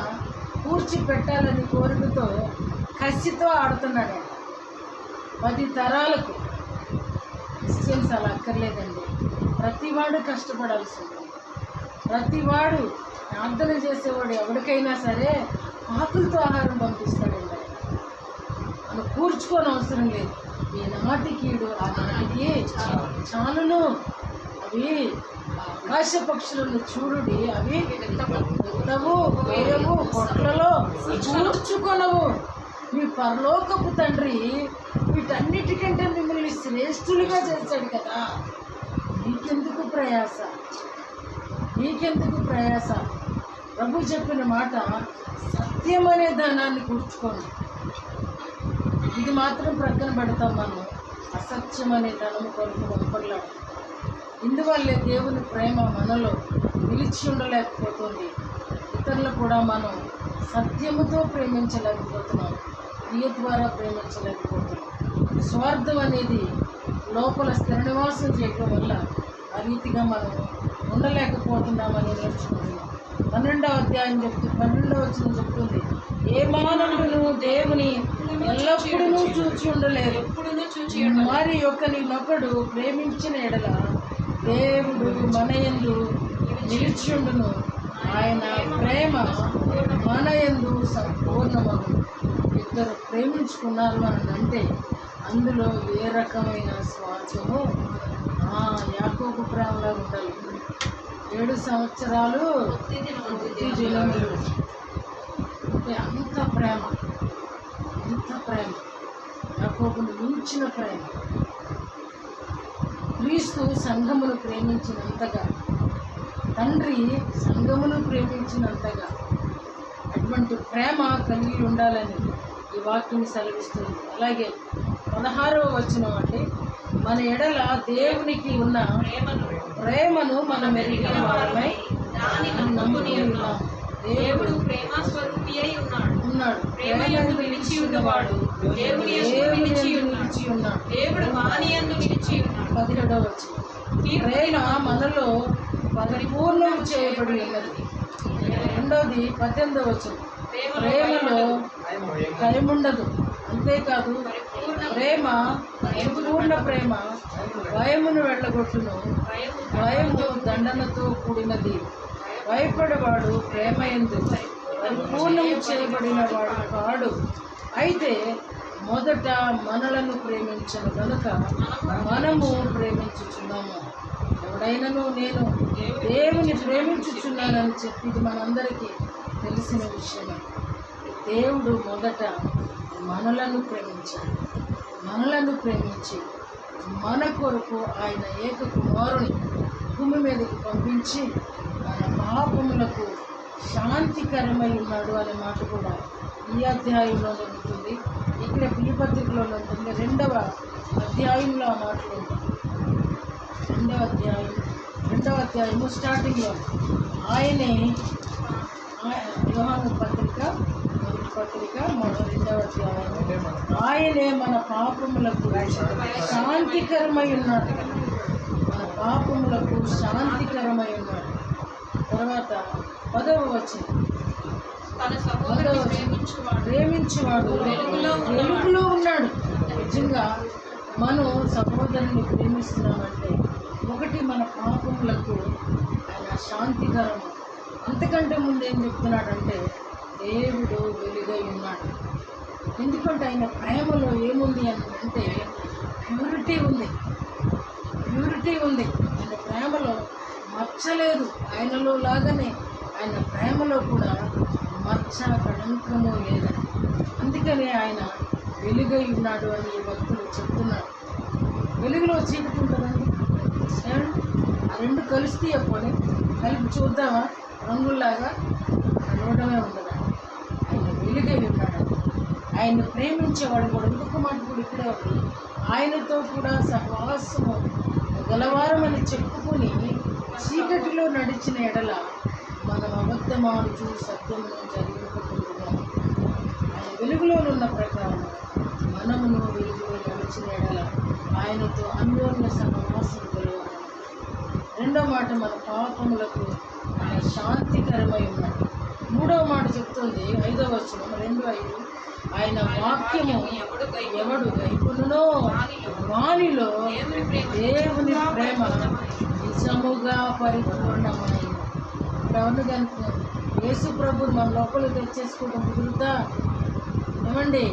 కూర్చి పెట్టాలని కోరికతో కసితో ఆడుతున్నాడు. 10 తరాలకు. క్రిస్టియన్స్ అలా అక్కర్లేదండి. ప్రతివాడు కష్టపడాల్సి ఉంటుంది. ప్రతివాడు ప్రార్థన చేసేవాడు ఎవరికైనా సరే ఆకులతో ఆహారం పంపిస్తాడండి. మనం కూర్చుకోని అవసరం లేదు. ఈ నాటికీడు ఆ నాటికి చాలును. అవి ఆకాశ పక్షులను చూడుడి, అవి విత్తవు, కోయవు, కొట్లలో కూర్చుకొనవు. మీ పరలోకపు తండ్రి వీటన్నిటికంటే మిమ్మల్ని శ్రేష్ఠులుగా చేశాడు కదా. నీకెందుకు ప్రయాస? ప్రభు చెప్పిన మాట, సత్యం అనే ధనాన్ని కూర్చుకోండి. ఇది మాత్రం ప్రక్కన పెడతాం మనం. అసత్యం అనే ధనము కొరకు వెంపర్లాడు. ఇందువల్లే దేవుని ప్రేమ మనలో నిలిచి ఉండలేకపోతుంది. ఇతరులు కూడా మనం సత్యముతో ప్రేమించలేకపోతున్నాం, క్రియ ద్వారా ప్రేమించలేకపోతున్నాం. స్వార్థం అనేది లోపల స్థిర నివాసం చేయడం వల్ల ఆ రీతిగా మనం ఉండలేకపోతున్నామని నేర్చుకుంటున్నాం. 12వ అధ్యాయం 12వ వచనం చెప్తుంది, ఏ మానవుడును దేవుని ఎల్లప్పుడూ చూచి ఉండలేరు. మరి ఒకరినొకడు ప్రేమించిన ఎడల దేవుడు మన యందు నిలిచియుండును, ఆయన ప్రేమ మన యందు సంపూర్ణమగును. ఇద్దరు ప్రేమించుకున్నారు అని అంటే అందులో ఏ రకమైన స్వార్థము యాకోబు ప్రేమలో ఉండాలి. 7 సంవత్సరాలు అంటే అంత ప్రేమ యాకోబును మించిన ప్రేమ. క్రీస్తు సంఘమును ప్రేమించినంతగా, తండ్రి సంఘమును ప్రేమించినంతగా అటువంటి ప్రేమ కలిగి ఉండాలని ఈ వాక్యం సెలవిస్తుంది. అలాగే 16వ వచనం అంటే, మన ఎడల దేవునికి ఉన్న ప్రేమను మనం ఎరిగిన వారమై నమ్ముకుని ఉన్నాం. దేవుడు ప్రేమ స్వరూపి అయి ఉన్నాడు. ప్రేమయందు నిలిచి ఉన్నవాడు దేవుని యందు నిలిచి ఉన్నాడు. దేవుడు వాని యందు నిలిచి ఉన్నాడు. 17వ వచనం, ప్రేమ మనలో పరిపూర్ణం చేయబడి ఉన్నది. రెండవది 18వ వచనం, ప్రేమలో భయముండదు. అంతేకాదు, ప్రేమ పరిపూర్ణ ప్రేమ భయమును వెళ్ళగొట్టును. భయము దండనతో కూడినది. భయపడేవాడు ప్రేమ యందు పరిపూర్ణము చేయబడిన వాడు కాడు. అయితే మొదట మనలను ప్రేమించను కనుక మనము ప్రేమించుచున్నాము. ఎవడైనను నేను దేవుని ప్రేమించుచున్నానని చెప్పి ఇది మనందరికీ తెలిసిన విషయమే. దేవుడు మొదట మనలను ప్రేమించి మన కొరకు ఆయన ఏక కుమారుని భూమి మీదకి పంపించి మన పాపములకు శాంతికరమై ఉన్నాడు అనే మాట కూడా ఈ అధ్యాయంలోనే ఉంటుంది. ఇక్కడ పిలిపత్రికలోనే ఉంటుంది. 2వ అధ్యాయంలో ఆ మాటలు ఉంటుంది. 2వ అధ్యాయము స్టార్టింగ్లో ఆయనే యోహాను పత్రిక 2వ అధ్యాయము ఆయనే మన పాపములకు శాంతికరమై ఉన్నాడు. తర్వాత 10వ వచనం తన సహోదరుని ప్రేమించువాడు వెలుగులో ఉన్నాడు. నిజంగా మనం సహోదరుని ప్రేమిస్తున్నామంటే ఒకటి మన పాపములకు ఆయన శాంతికరము. అంతకంటే ముందు ఏం చెప్తున్నాడంటే దేవుడు వెలుగై ఉన్నాడు. ఎందుకంటే ఆయన ప్రేమలో ఏముంది అంటే ప్యూరిటీ ఉంది. ఆయన ప్రేమలో మచ్చలేదు. ఆయనలో లాగానే ఆయన ప్రేమలో కూడా మచ్చ కళంకము లేదని. అందుకనే ఆయన వెలుగై ఉన్నాడు అని ఈ భక్తులు చెప్తున్నారు. వెలుగులో చీకటి ఉంటుందండి. ఆ రెండు కలిస్తే అప్పుడు కలిపి చూద్దామా? రంగుల్లాగా కలవడమే ఉండదు. ఆయన వెలుగై ఉన్నాడు. ఆయన ప్రేమించేవాడు కూడా ఇంకొక మాట కూడా ఇక్కడే ఉంది. ఆయనతో కూడా సహవాసము గలవారమని చెప్పుకొని చీకటిలో నడిచిన ఎడల మనం అబద్ధమాడుచు సత్యమును జరిగించుకుంటున్నాము. ఆయన వెలుగులో ఉన్న ప్రకారం మనమును వెలుగులో నడిచిన ఎడల ఆయనతో అన్యోన్య సహవాసం గలవారు. 2వ మాట మన పాపములకు ఆయన శాంతికరమై ఉన్నాడు. 3వ మాట చెప్తుంది 5వ వచనం 2:5 ఆయన వాక్యము ఎవడు గైకొనునో వానిలో దేవుని ప్రేమ నిజముగా పరిపూర్ణమైంది. ఎవరిని కనుక యేసు ప్రభుని మన లోపల తెచ్చేసుకోవడం కుదురుతా? ఏమండి,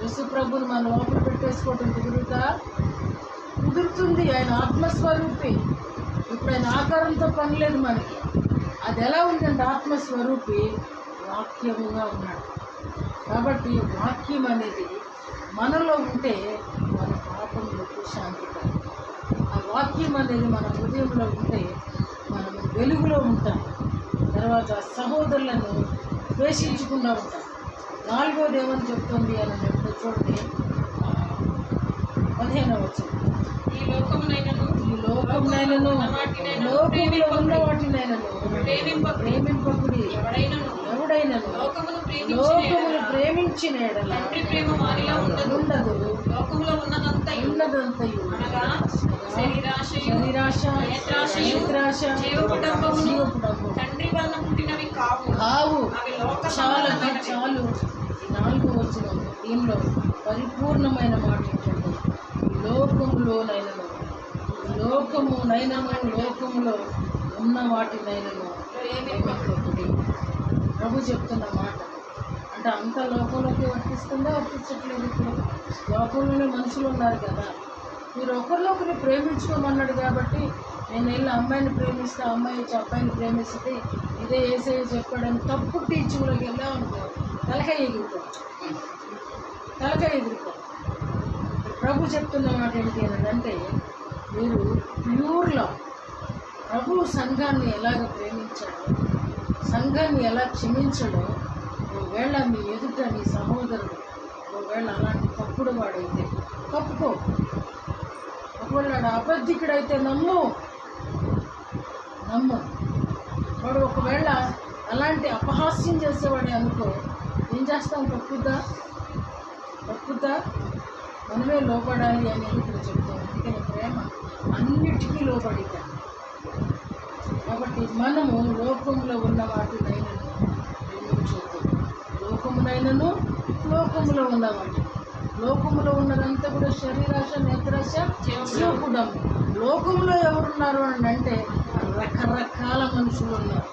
యేసు ప్రభుని మన లోపల పెట్టేసుకోవడం కుదురుతా? కుదురుతుంది. ఆయన ఆత్మస్వరూపి. ఇప్పుడు ఆయన ఆకారంతో పని లేదు మనకి. అది ఎలా ఉందంటే ఆత్మస్వరూపి వాక్యముగా ఉన్నాడు. కాబట్టి వాక్యం అనేది మనలో ఉంటే మన పాపములకు శాంతికరం. ఆ వాక్యం అనేది మన హృదయంలో ఉంటే మనము వెలుగులో ఉంటాం. తర్వాత సహోదరులను ద్వేషించకుండా ఉంటాం. 4వది ఏమని చెప్తుంది అని అంటే చూడండి 15వ వచనం. ఈ లోకమునైనను లోకములో ఉన్న వాటినైనను ప్రేమింపకుడి. ఎవడైనను లోకమును ప్రేమించిన ఎడల తండ్రి ప్రేమ వారిలో ఉండదు. లోకములో ఉన్నదంతయు అనగా శరీరాశ, నేత్రాశ, జీవపుటంబమును తండ్రి వలన పుట్టినవి కావు. అవి లోక చాలు. ఈ 4వ వచనం దీనిలో పరిపూర్ణమైన మాట ఏంటంటే లోకములో ఉన్న వాటినైనను ప్రేమింపకుడి. ప్రభు చెప్తున్న మాట అంటే అంత లోకంలోకి వర్తిస్తుందో వర్తించట్లేదు. ఇప్పుడు లోకంలోనే మనుషులు ఉన్నారు కదా. మీరు ఒకరినొకరిని ప్రేమించుకోమన్నాడు కాబట్టి నేను వెళ్ళి అమ్మాయిని ప్రేమిస్తే అమ్మాయి వచ్చి అబ్బాయిని ప్రేమిస్తే ఇదే యేసయ్య చెప్పాడని తప్పు టీచింగ్లోకి వెళ్ళామనుకో తలకాయ ఎగిరిపో. ప్రభు చెప్తున్న మాట ఏంటి అంటే మీరు ప్యూర్లో ప్రభు సంఘాన్ని ఎలాగ ప్రేమించాడో, సంఘాన్ని ఎలా క్షమించాడో, ఒకవేళ మీ ఎదుట నీ సహోదరుడు ఒకవేళ అలాంటి తప్పుడు వాడైతే తప్పుకో. ఒకవేళ అబద్ధికుడైతే నమ్ము. వాడు ఒకవేళ అలాంటి అపహాస్యం చేసేవాడే అనుకో, ఏం చేస్తాం? తప్పుద్దా? మనమే లోపడాలి అనేది ఇప్పుడు చెప్తాం. అందుకని ప్రేమ అన్నిటికీ లోబడిద్దాం. కాబట్టి మనము లోకంలో ఉన్న వాటినైనను ప్రేమించొద్దు. లోకములో ఉన్నవాటి లోకములో ఉన్నదంతా కూడా శరీరాశ, నేత్రాశ, జీవపుడం. లోకంలో ఎవరున్నారు అని అంటే రకరకాల మనుషులు ఉన్నారు.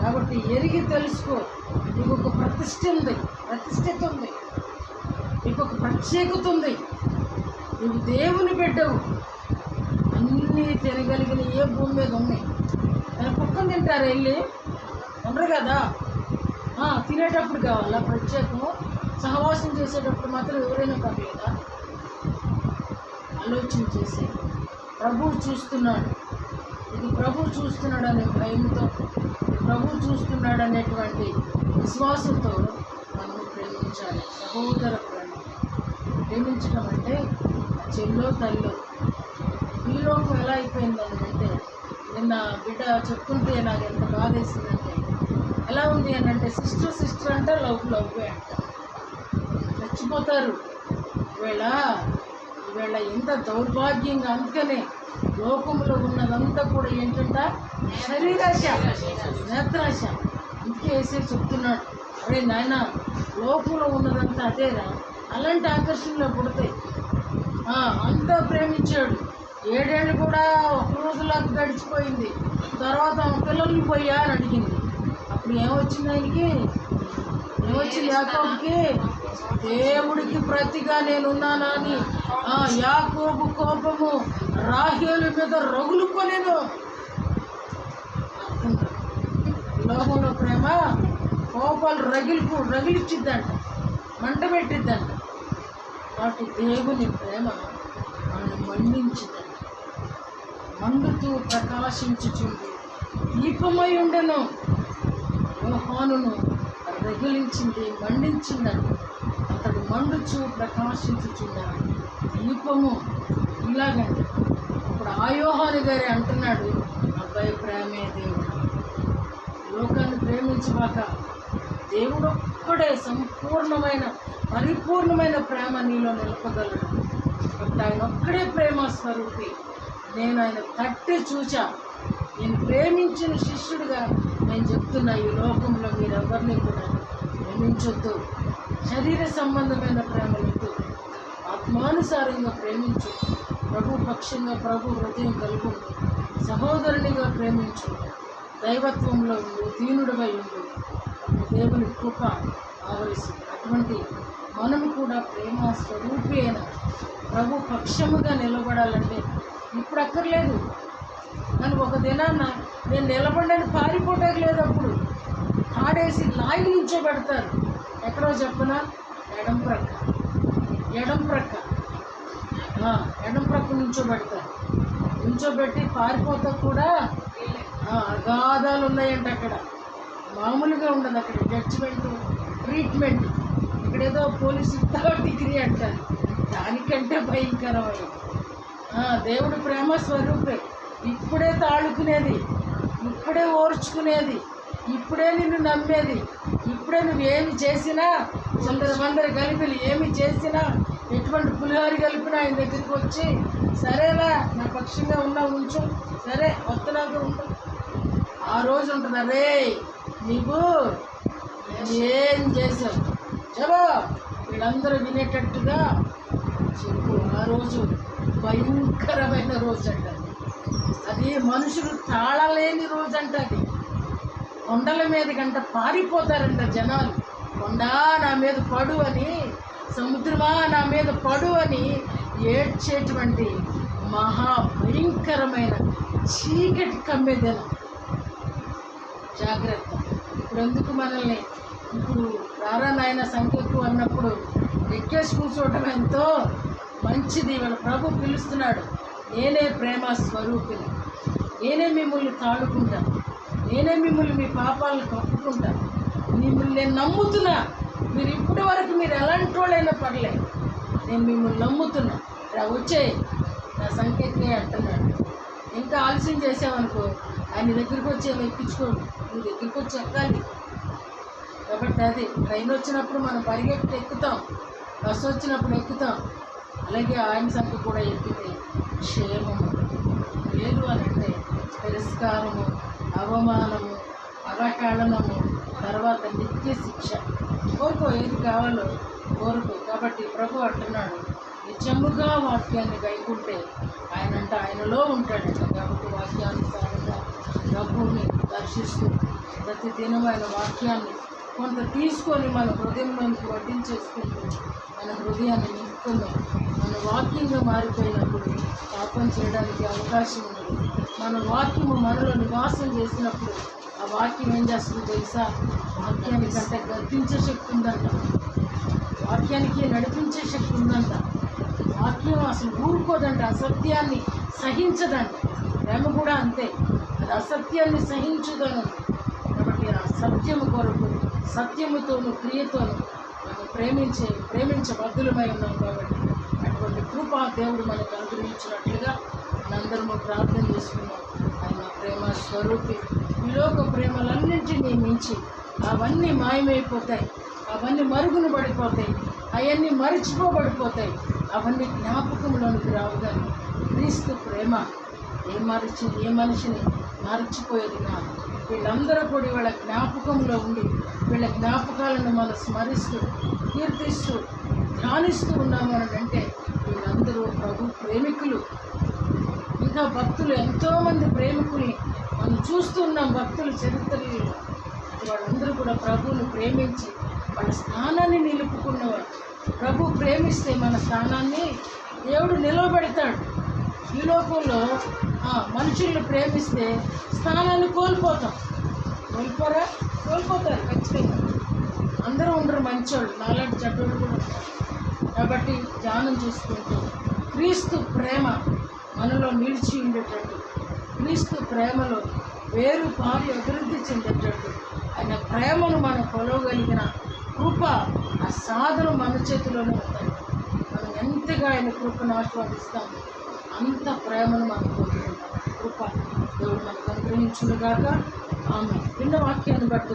కాబట్టి ఎరిగి తెలుసుకో. నీకు ఒక ప్రతిష్ఠిత ఉంది, నీకు ఒక ప్రత్యేకత ఉంది. నువ్వు దేవుని బిడ్డవు. అన్ని అన్నీ తినగలిగిన ఏ భూమి మీద ఉన్నాయి. కుక్కను తింటారు వెళ్ళి ఉండరు కదా. తినేటప్పుడు కావాలా ప్రత్యేకం, సహవాసం చేసేటప్పుడు మాత్రం ఎవరైనా పర్లేదా? ఆలోచన చేసి ప్రభువు చూస్తున్నాడు, ఇది ప్రభువు చూస్తున్నాడు అనే భయంతో, ప్రభువు చూస్తున్నాడు అనేటువంటి విశ్వాసంతో మనం ప్రేమించాలి. సహోదర ప్రేమించడం అంటే చెల్లో తల్లో. ఈ లోకం ఎలా అయిపోయిందని అంటే, నిన్న బిడ్డ చెప్తుంటే నాకు ఎంత బాధ వేసిందంటే, ఎలా ఉంది అని అంటే సిస్టర్ అంటే లవ్వే అంట, చచ్చిపోతారు. ఈవేళ ఎంత దౌర్భాగ్యంగా. అందుకనే లోకంలో ఉన్నదంతా కూడా ఏంటంట శరీరాశ, నేత్రాశ. అందుకే వేసే చెప్తున్నాడు, అరే నాయన లోకంలో ఉన్నదంతా అదేరా, అలాంటి ఆకర్షణలో పుడతాయి. అంతా ప్రేమించాడు. 7 ఏళ్ళు కూడా ఒక రోజులాగా గడిచిపోయింది. తర్వాత పిల్లల్ని పోయా అని అడిగింది. అప్పుడు ఏమొచ్చింది ఆయనకి? ఏమొచ్చింది యాకోబుకి? దేవుడికి ప్రతిగా నేనున్నానా అని యాకోబు కోపము రాహేలు మీద రగులుకోలేను. లోకంలో ప్రేమ కోపాలు రగిలిచ్చిద్దంట, మంట పెట్టిద్దంట. వాటి దేవుని ప్రేమ మనల్ని మండించిందంట. మండుతూ ప్రకాశించుచుంది, దీపమై ఉండెను. యోహానును రగిలించింది, మండించిందంట. అతడు మండుచు ప్రకాశించుచున్నాడు, దీపము. ఇలాగండి ఇప్పుడు ఆ యోహాను గారి అంటున్నాడు, అబ్బాయి ప్రేమే దేవుడు. లోకాన్ని ప్రేమించబాక, దేవుడు ఒక్కడే సంపూర్ణమైన పరిపూర్ణమైన ప్రేమ నీలో నిలపగలడు. కాబట్టి ఆయన ఒక్కడే ప్రేమ స్వరూపి. నేను ఆయన తట్టి చూచా. నేను ప్రేమించిన శిష్యుడిగా నేను చెప్తున్నా, ఈ లోకంలో మీరెవరిని కూడా ప్రేమించొద్దు. శరీర సంబంధమైన ప్రేమలొద్దు, ఆత్మానుసారంగా ప్రేమించు. ప్రభు పక్షంగా ప్రభు హృదయం కలుగు, సహోదరునిగా ప్రేమించు. దైవత్వంలో ఉండు, దీనుడివై ఉండు. దేవుని కృప ఆవరిస్తుంది. అటువంటి మనము కూడా ప్రేమ స్వరూపి అయిన ప్రభు పక్షముగా నిలబడాలంటే ఇప్పుడు అక్కర్లేదు. కానీ ఒక దినాన్న నేను నిలబడని పారిపోవటానికి లేదు. అప్పుడు కాడేసి లాగి నించోబెడతారు. ఎక్కడో చెప్పనా? ఎడం ప్రక్క నించోబెడతారు. నించోబెట్టి పారిపోతా కూడా అగాధాలు ఉన్నాయంట. అక్కడ మామూలుగా ఉండదు. అక్కడ జడ్జిమెంట్, ట్రీట్మెంట్. ఇక్కడేదో పోలీసు డిగ్రీ అంటారు, దానికంటే భయంకరమైన దేవుడు ప్రేమ స్వరూపే. ఇప్పుడే తాళుకునేది, ఇప్పుడే ఓర్చుకునేది, ఇప్పుడే నిన్ను నమ్మేది. ఇప్పుడే నువ్వేమి చేసినా, మందరి కలిపి ఏమి చేసినా, ఎటువంటి పులిహోర కలిపినా ఆయన దగ్గరికి వచ్చి, సరేలా నా పక్షంగా ఉన్నా ఉంచు, సరే వస్తున్నాక ఉండు. ఆ రోజు ఉంటుంది, అరే నీకు ఏం చేశావు చెప్పు, వీళ్ళందరూ వినేటట్టుగా చెప్పు. ఆ రోజు భయంకరమైన రోజు అంట అది. మనుషులు తాళలేని రోజు అంట అది. కొండల మీద కంట పారిపోతారంట జనాలు. కొండా నా మీద పడు అని, సముద్రమా నా మీద పడు అని ఏడ్చేటువంటి మహా భయంకరమైన చీకటి కమ్మేదనం. జాగ్రత్త. ఇప్పుడు ఎందుకు మనల్ని ఇప్పుడు రారా నాయన సంఖ్యకు అన్నప్పుడు ఎక్కేసి కూర్చోవటం ఎంతో మంచిది. వాళ్ళ ప్రభు పిలుస్తున్నాడు, నేనే ప్రేమ స్వరూపిని, నేనే మిమ్మల్ని తాళుకుంటాను, నేనే మిమ్మల్ని మీ పాపాలను కప్పుకుంటాను, మిమ్మల్ని నేను నమ్ముతున్నా. మీరు ఇప్పటి వరకు మీరు ఎలాంటి వాళ్ళైనా పర్లేదు, నేను మిమ్మల్ని నమ్ముతున్నా, వచ్చే నా సంఖ్యకే అంటున్నాడు. ఇంకా ఆలస్యం చేసామనుకో ఆయన దగ్గరికి వచ్చి ఎక్కించుకోండి, నీ దగ్గరికి వచ్చి ఎక్కాలి. కాబట్టి అది ట్రైన్ వచ్చినప్పుడు మనం పరిగెత్తి ఎక్కుతాం, బస్సు వచ్చినప్పుడు ఎక్కుతాం. అలాగే ఆయన సంఖ్య కూడా ఎక్కితే క్షేమము. లేదు అని అంటే తిరస్కారము, అవమానము, అవహేళనము, తర్వాత నిత్య శిక్ష. కోరుకో, ఏది కావాలో కోరుకో. కాబట్టి ప్రభు అంటున్నాడు, నిజముగా వాక్యాన్ని గైకుంటే ఆయనలో ఉంటాడంట. కాబట్టి వాక్యానుసారంగా ప్రభువుని దర్శిస్తూ ప్రతి దినం ఆయన వాక్యాన్ని కొంత తీసుకొని మన హృదయంలోనికి వడ్డించేసుకుంటూ మన హృదయాన్ని వాక్యము మన వాక్యంగా మారిపోయినప్పుడు పాపం చేయడానికి అవకాశం ఉండదు. మన వాక్యము మనలో నివాసం చేసినప్పుడు ఆ వాక్యం ఏం చేస్తుందో తెలుసా? వాక్యానికంటే గద్దించే శక్తి ఉందంట, వాక్యానికి నడిపించే శక్తి ఉందంట. వాక్యం అసలు ఊరుకోదంట, అసత్యాన్ని సహించదంట. ప్రేమ కూడా అంతే, అది అసత్యాన్ని సహించుదను. కాబట్టి ఆ సత్యము కొరకు సత్యముతోను క్రియతోను మనం ప్రేమించబద్ధులమై ఉన్నాం. కాబట్టి అటువంటి కృప దేవుడు మనకు అనుగ్రహించినట్లుగా మనందరము ప్రార్థన చేసుకున్నాం. ఆయన ప్రేమ స్వరూపి. ఈ లోక ప్రేమలన్నింటినీ మించి అవన్నీ మాయమైపోతాయి, అవన్నీ మరుగున పడిపోతాయి, అవన్నీ మరిచిపోబడిపోతాయి, అవన్నీ జ్ఞాపకంలోనికి రావు. కానీ క్రీస్తు ప్రేమ ఏ మనిషిని మరిచిపోయేది కాదు. వీళ్ళందరూ కూడా వీళ్ళ జ్ఞాపకంలో ఉండి వీళ్ళ జ్ఞాపకాలను మనం స్మరిస్తూ కీర్తిస్తూ ధ్యానిస్తూ ఉన్నాము అని అంటే వీళ్ళందరూ ప్రభు ప్రేమికులు. ఇంకా భక్తులు ఎంతోమంది ప్రేమికుల్ని మనం చూస్తున్నాం భక్తుల చరిత్రలో. వాళ్ళందరూ కూడా ప్రభువుని ప్రేమించి వాళ్ళ స్థానాన్ని నిలుపుకున్నవాడు. ప్రభు ప్రేమిస్తే మన స్థానాన్ని దేవుడు నిలవబెడతాడు. ఈ లోకంలో మనుషుల్ని ప్రేమిస్తే స్థానాన్ని కోల్పోతాం. కోల్పోతారు ఖచ్చితంగా. అందరూ ఉండరు మంచోళ్ళు, నాలాంటి చెడ్డోళ్ళు కూడా ఉంటారు. కాబట్టి ధ్యానం చేసుకుంటూ క్రీస్తు ప్రేమ మనలో నిలిచి ఉండేటట్టు, క్రీస్తు ప్రేమలో వేరు పారి అభివృద్ధి చెందేటట్టు ఆయన ప్రేమను మనం కొలవగలిగిన కృప, ఆ సాధన మన చేతిలోనే ఉంటాయి. మనం ఎంతగా ఆయన కృపను ఆస్వాదిస్తాము అంత ప్రేమను మనం పొందుకుంటాం. కృప దేవుడు మనకు అనుగ్రహించునుగాక. ఆమె విన్న వాక్యాన్ని బట్టి